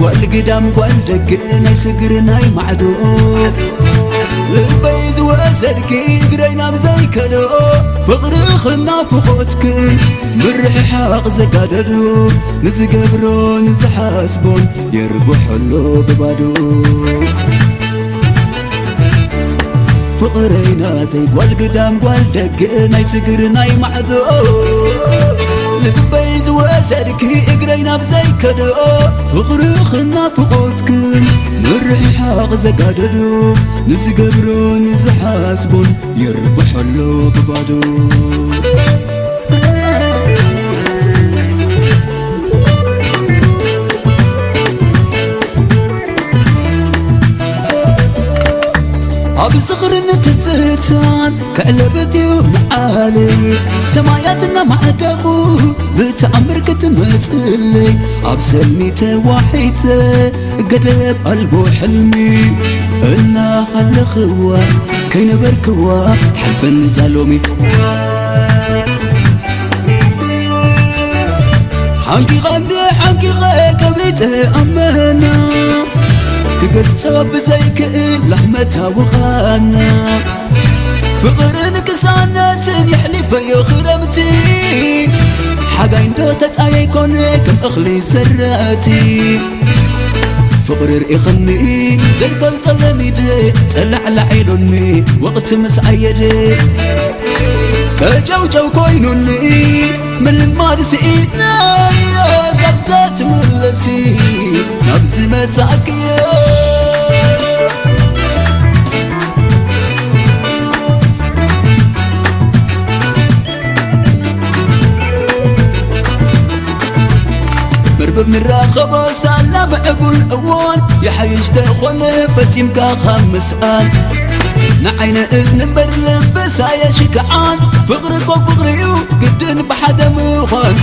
قال قدام قال دق ناي سقر ناي معدو لبيز واسلكي قرينا بزي كدو فقري خلنا فقوتكن مرح حاق زقاددو نزقبرون نزحاسبون يربحلو ببادو فقريناتي قال قدام قال دق ناي سقر ناي معدو لبيز واسلكي قرينا بزي كدو فقري خلنا فقوتكن مرح حاق زقاددو نزقبرون نزحاسبون يربحلو ببادو بصخر نتزهتان كعلبتي ومعالي سماياتنا معدخو بتأمر كتمثلي عبسلمي توحيته قلب قلبو حلمي إلنا هالخوا كين بركوا تحفن زالومي حنكي غالي حنكي غالي كبيته أمانا تقدر تصاب زيك لحمتها وغانا فقر نكسانات يحلف يا خرمتي حاجة عندو تتعيكون كم أخلي زراتي فقر يخني زي فلطلمي دي تسلع لعينوني وقت مسعيدي كجوجو كوينوني من المارسينا يا قبضات ملسي نبز متعكيا مربب من راخبة سالة بأبو الأوان يحيش تخون فتيمك خمس آن نعين إذن برلبس هيا شكعان فقرك وفقريو قدن بحدا مخان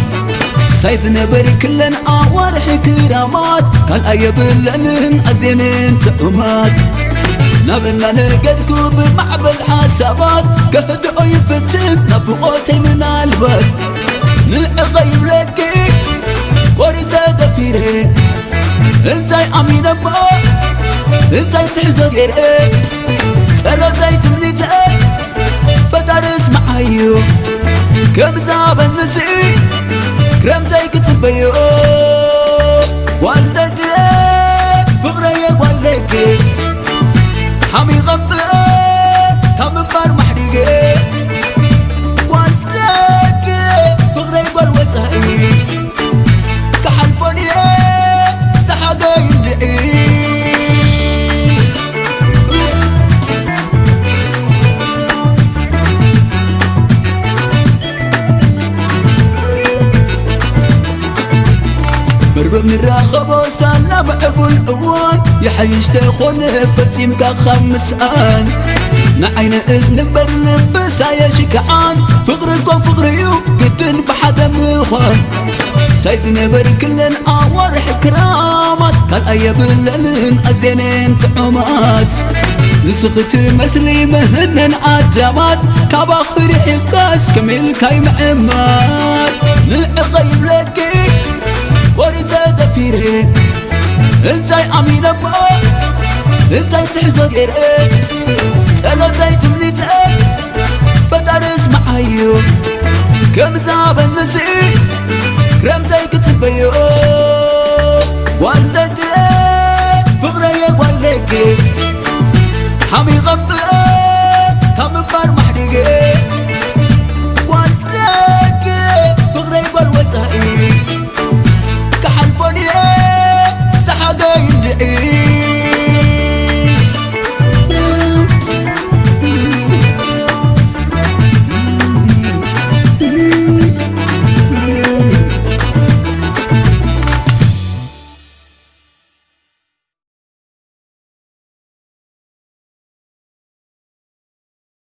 سايز نبر كلن آوار حكرامات كان أيبلنن أزينن تأمات نبنا نقدكو بمعبل حسابات قهدو يفتن نفقوتي من البات نغيب لكي قريتا دفيري انتاي أمين أبا انتاي تحزو غيري سلوتاي تمنيتي فتارس معايو كم زاب النسي كرمتاي كتبيو والدك فقري والدك حمي غمبك كم بار محرقي والدك فقري والوتاي كحلفوني سحاقي يدعي مربب من راخبو سالا بأبو الأوان يحيش تخون فتيمك خمس آن نعين إذن برلبس هيا شكعان فقرك وفقريو قدن بحدا مخان سايز نبر كلن آوار حكرامات كان أيبلنن أزينين تعمات نسخت مسلي مهنن آدرامات كاباخر إقاس كمل كاي معمات نغيب لكي قريتا دفيري انتاي أمين أبا انتاي تحزو غيري سلوتاي تمنيتي فتارس معايو كم زاب النسي كرمتاي كتبيو